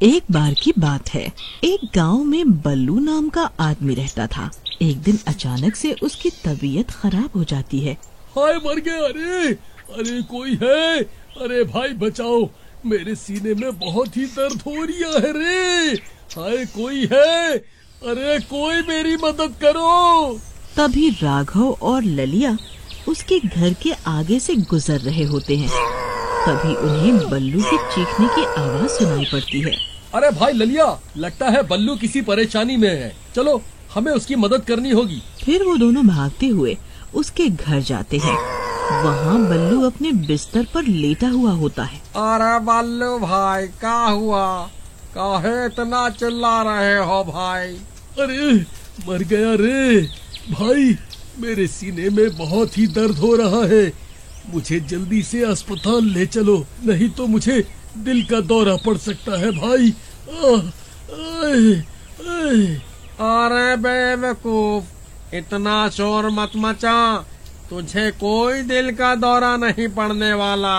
एक बार की बात है, एक गांव में बल्लू नाम का आदमी रहता था। एक दिन अचानक से उसकी तबीयत खराब हो जाती है। हाय मर गया, अरे अरे कोई है, अरे भाई बचाओ, मेरे सीने में बहुत ही दर्द हो रहा है रे, हाय कोई है, अरे कोई मेरी मदद करो। तभी राघव और ललिया उसके घर के आगे से गुजर रहे होते हैं। तभी उन्हें बल्लू के चीखने की आवाज सुनाई पड़ती है। अरे भाई ललिया, लगता है बल्लू किसी परेशानी में है, चलो हमें उसकी मदद करनी होगी। फिर वो दोनों भागते हुए उसके घर जाते हैं। वहाँ बल्लू अपने बिस्तर पर लेटा हुआ होता है। अरे बल्लू भाई, क्या हुआ, काहे इतना चिल्ला रहे हो भाई? अरे मर गया रे भाई, मेरे सीने में बहुत ही दर्द हो रहा है, मुझे जल्दी से अस्पताल ले चलो, नहीं तो मुझे दिल का दौरा पड़ सकता है भाई। अरे बेवकूफ, इतना शोर मत मचा, तुझे कोई दिल का दौरा नहीं पड़ने वाला,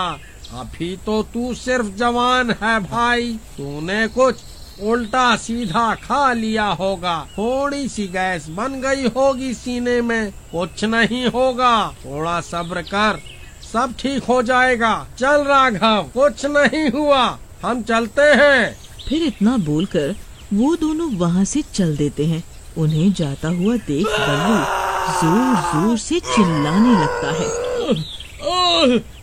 अभी तो तू सिर्फ जवान है भाई, तूने कुछ उल्टा सीधा खा लिया होगा, थोड़ी सी गैस बन गई होगी सीने में, कुछ नहीं होगा, थोड़ा सब्र कर, सब ठीक हो जाएगा। चल राघव, कुछ नहीं हुआ, हम चलते हैं। फिर इतना बोलकर वो दोनों वहाँ से चल देते हैं। उन्हें जाता हुआ देख बल्लू जोर जोर से चिल्लाने लगता है।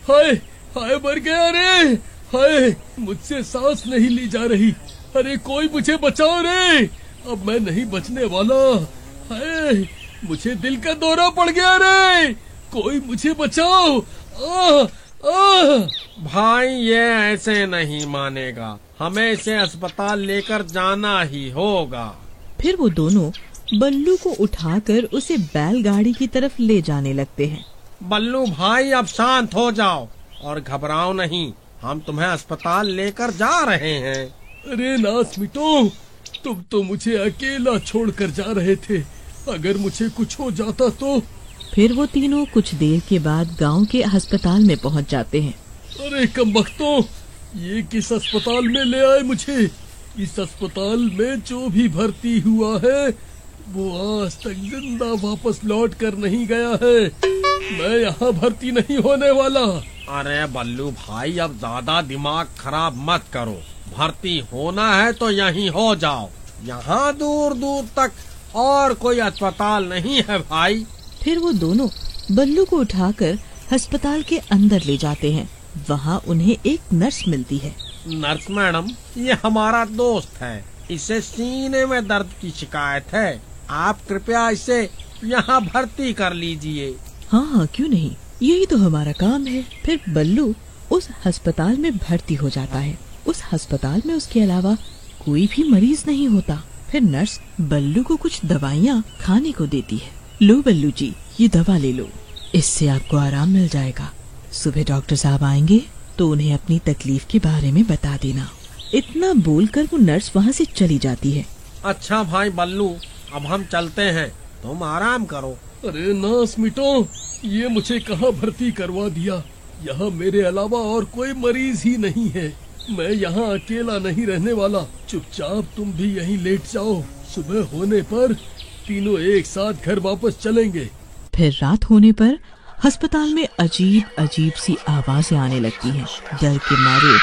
हाय हाय मर गया रे, हाय मुझसे सांस नहीं ली जा रही, अरे कोई मुझे बचाओ रे, अब मैं नहीं बचने वाला, हाय मुझे दिल का दौरा पड़ गया रे, कोई मुझे बचाओ। भाई ये ऐसे नहीं मानेगा, हमें इसे अस्पताल लेकर जाना ही होगा। फिर वो दोनों बल्लू को उठाकर उसे बैलगाड़ी की तरफ ले जाने लगते हैं। बल्लू भाई अब शांत हो जाओ और घबराओ नहीं, हम तुम्हें अस्पताल लेकर जा रहे हैं। अरे नास मिटो, तुम तो मुझे अकेला छोड़कर जा रहे थे, अगर मुझे कुछ हो जाता तो। फिर वो तीनों कुछ देर के बाद गांव के अस्पताल में पहुंच जाते हैं। अरे कमबख्तों, ये किस अस्पताल में ले आए मुझे, इस अस्पताल में जो भी भर्ती हुआ है वो आज तक जिंदा वापस लौट कर नहीं गया है, मैं यहाँ भर्ती नहीं होने वाला। अरे बल्लू भाई, अब ज्यादा दिमाग खराब मत करो, भर्ती होना है तो यहीं हो जाओ, यहाँ दूर दूर तक और कोई अस्पताल नहीं है भाई। फिर वो दोनों बल्लू को उठाकर अस्पताल के अंदर ले जाते हैं। वहाँ उन्हें एक नर्स मिलती है। नर्स मैडम, ये हमारा दोस्त है, इसे सीने में दर्द की शिकायत है, आप कृपया इसे यहाँ भर्ती कर लीजिए। हाँ हाँ क्यों नहीं, यही तो हमारा काम है। फिर बल्लू उस अस्पताल में भर्ती हो जाता है। उस अस्पताल में उसके अलावा कोई भी मरीज नहीं होता। फिर नर्स बल्लू को कुछ दवाइयाँ खाने को देती है। लो बल्लू जी, ये दवा ले लो, इससे आपको आराम मिल जाएगा। सुबह डॉक्टर साहब आएंगे तो उन्हें अपनी तकलीफ के बारे में बता देना। इतना बोलकर वो नर्स वहाँ से चली जाती है। अच्छा भाई बल्लू, अब हम चलते हैं, तुम आराम करो। अरे नास मिटो, ये मुझे कहाँ भर्ती करवा दिया, यहाँ मेरे अलावा और कोई मरीज ही नहीं है, मैं यहाँ अकेला नहीं रहने वाला, चुपचाप तुम भी यहीं लेट जाओ, सुबह होने पर तीनों एक साथ घर वापस चलेंगे। फिर रात होने पर अस्पताल में अजीब अजीब सी आवाजें आने लगती हैं। डर के मारे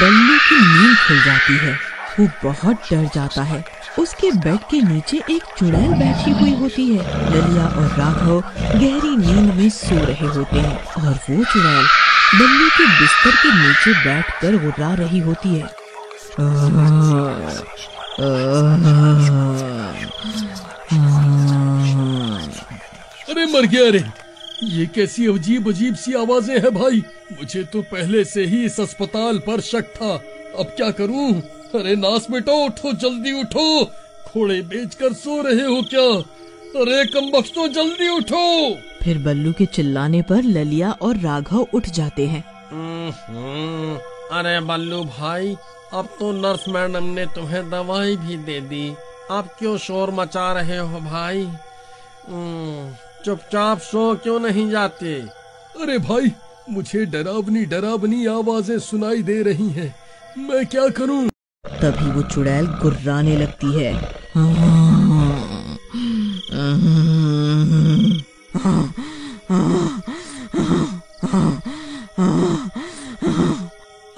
बल्लू की नींद खुल जाती है। वो बहुत डर जाता है। उसके बेड के नीचे एक चुड़ैल बैठी हुई होती है। ललिया और राघव गहरी नींद में सो रहे होते हैं और वो चुड़ैल बल्लू के बिस्तर के नीचे बैठकर गुर्रा रही होती है। अरे मर गया रे, ये कैसी अजीब अजीब सी आवाजें हैं भाई, मुझे तो पहले से ही इस अस्पताल पर शक था, अब क्या करूं। अरे नास बेटो, उठो जल्दी उठो, घोड़े बेचकर सो रहे हो क्या, अरे कमबख्तों जल्दी उठो। फिर बल्लू के चिल्लाने पर ललिया और राघव उठ जाते हैं। अरे बल्लू भाई, अब तो नर्स मैडम ने तुम्हें दवाई भी दे दी, अब क्यों शोर मचा रहे हो भाई, चुपचाप सो क्यों नहीं जाते। अरे भाई, मुझे डरावनी डरावनी आवाजें सुनाई दे रही हैं, मैं क्या करूं। तभी वो चुड़ैल गुर्राने लगती है।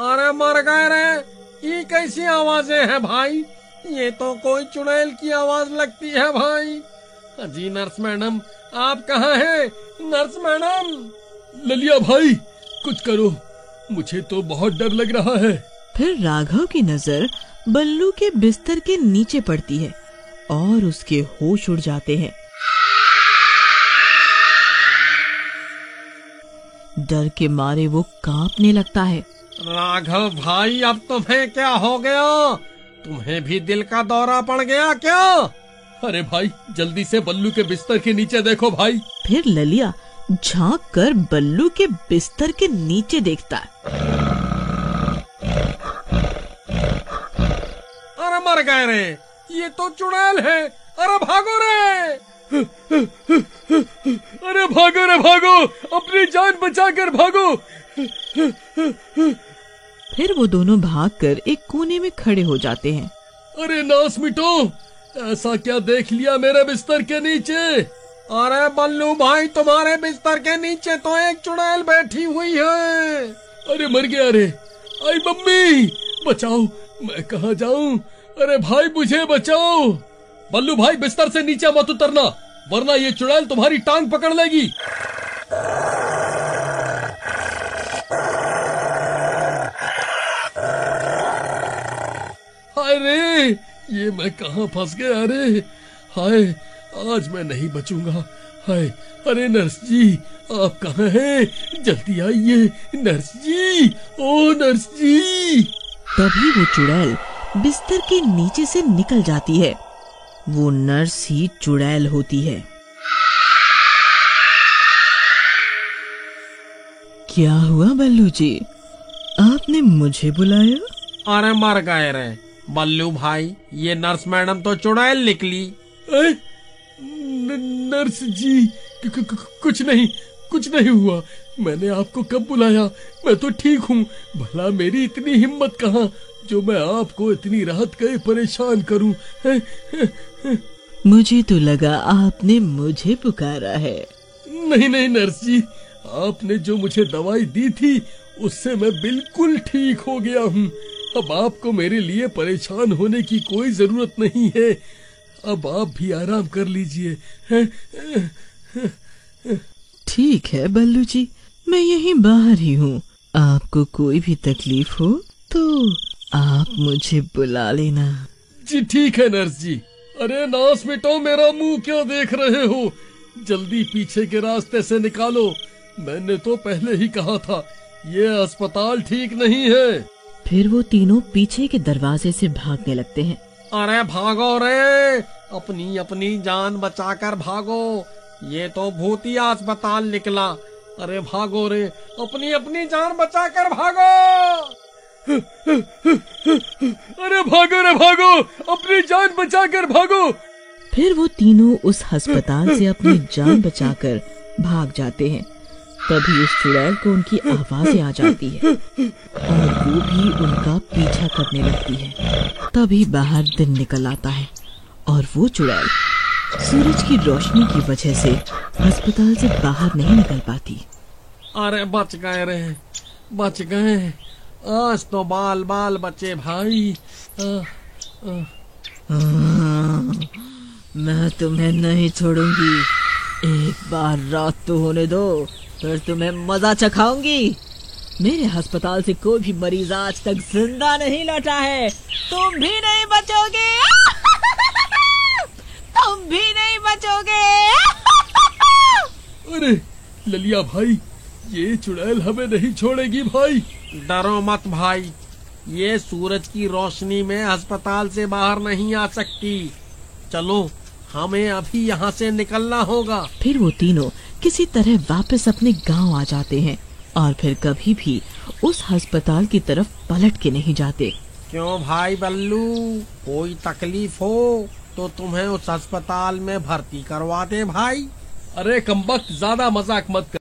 अरे मर गए रे, ये कैसी आवाजें हैं भाई? ये तो कोई चुड़ैल की आवाज लगती है भाई। जी नर्स मैडम, आप कहाँ हैं? Nurse madam. ललिया भाई, कुछ करो, मुझे तो बहुत डर लग रहा है। फिर राघव की नजर बल्लू के बिस्तर के नीचे पड़ती है और उसके होश उड़ जाते हैं। डर के मारे वो कांपने लगता है। राघव भाई, अब तुम्हें क्या हो गया? तुम्हें भी दिल का दौरा पड़ गया क्या? अरे भाई, जल्दी से बल्लू के बिस्तर के नीचे देखो भाई। फिर ललिया झांक कर बल्लू के बिस्तर के नीचे देखता है। अरे मर गए रे, ये तो चुड़ैल है। अरे भागो रे! अरे भागो रे भागो, अपनी जान बचाकर भागो। फिर वो दोनों भागकर एक कोने में खड़े हो जाते हैं। अरे नास मिटो, ऐसा क्या देख लिया मेरे बिस्तर के नीचे? अरे बल्लू भाई, तुम्हारे बिस्तर के नीचे तो एक चुड़ैल बैठी हुई है। अरे मर गया रे। आई मम्मी, बचाओ, मैं कहाँ जाऊँ? अरे भाई, मुझे बचाओ। बल्लू भाई, बिस्तर से नीचे मत उतरना, वरना ये चुड़ैल तुम्हारी टांग पकड़ लेगी। हाय रे, ये मैं कहाँ फंस गया रे। हाय, आज मैं नहीं बचूंगा। हाय, अरे नर्स जी, आप कहाँ हैं? जल्दी आइए नर्स जी, ओ नर्स जी। तभी वो चुड़ैल बिस्तर के नीचे से निकल जाती है। वो नर्स ही चुड़ैल होती है। क्या हुआ बल्लू जी, आपने मुझे बुलाया? अरे मर गए रे बल्लू भाई, ये नर्स मैडम तो चुड़ैल निकली। नर्स जी, कुछ नहीं हुआ। मैंने आपको कब बुलाया? मैं तो ठीक हूँ। भला मेरी इतनी हिम्मत कहाँ जो मैं आपको इतनी राहत गए परेशान करूँ। मुझे तो लगा आपने मुझे पुकारा है। नहीं नर्स जी, आपने जो मुझे दवाई दी थी उससे मैं बिल्कुल ठीक हो गया हूँ। अब आपको मेरे लिए परेशान होने की कोई जरूरत नहीं है। अब आप भी आराम कर लीजिए। ठीक है बल्लू जी, मैं यहीं बाहर ही हूँ। आपको कोई भी तकलीफ हो तो आप मुझे बुला लेना। जी ठीक है नर्स जी। अरे नास मिटो, मेरा मुंह क्यों देख रहे हो? जल्दी पीछे के रास्ते से निकालो। मैंने तो पहले ही कहा था, ये अस्पताल ठीक नहीं है। फिर वो तीनों पीछे के दरवाजे से भागने लगते हैं। अरे भागो रे, अपनी अपनी जान बचाकर भागो। ये तो भूतिया अस्पताल निकला। अरे भागो रे, अपनी अपनी जान बचाकर भागो। अरे भागो रे भागो, अपनी जान बचाकर भागो। फिर वो तीनों उस अस्पताल से अपनी जान बचाकर भाग जाते हैं। तभी उस चुड़ैल को उनकी आवाजें आ जाती है और वो भी उनका पीछा करने लगती है। तभी बाहर दिन निकल आता है और वो चुड़ैल सूरज की रोशनी की वजह से अस्पताल से बाहर नहीं निकल पाती। अरे बच गए रे, बच गए। आज तो बाल बाल बचे भाई। मैं तुम्हें नहीं छोड़ूंगी। एक बार रात तो होने दो, फिर तुम्हें मजा चखाऊंगी। मेरे अस्पताल से कोई भी मरीज आज तक जिंदा नहीं लौटा है। तुम भी नहीं बचोगे। तुम भी नहीं बचोगे। अरे ललिया भाई, ये चुड़ैल हमें नहीं छोड़ेगी भाई। डरो मत भाई, ये सूरज की रोशनी में अस्पताल से बाहर नहीं आ सकती। चलो, हमें अभी यहाँ से निकलना होगा। फिर वो तीनों किसी तरह वापस अपने गांव आ जाते हैं और फिर कभी भी उस अस्पताल की तरफ पलट के नहीं जाते। क्यों भाई बल्लू, कोई तकलीफ हो तो तुम्हें उस अस्पताल में भर्ती करवा दे भाई। अरे कमबख्त, ज्यादा मजाक मत कर।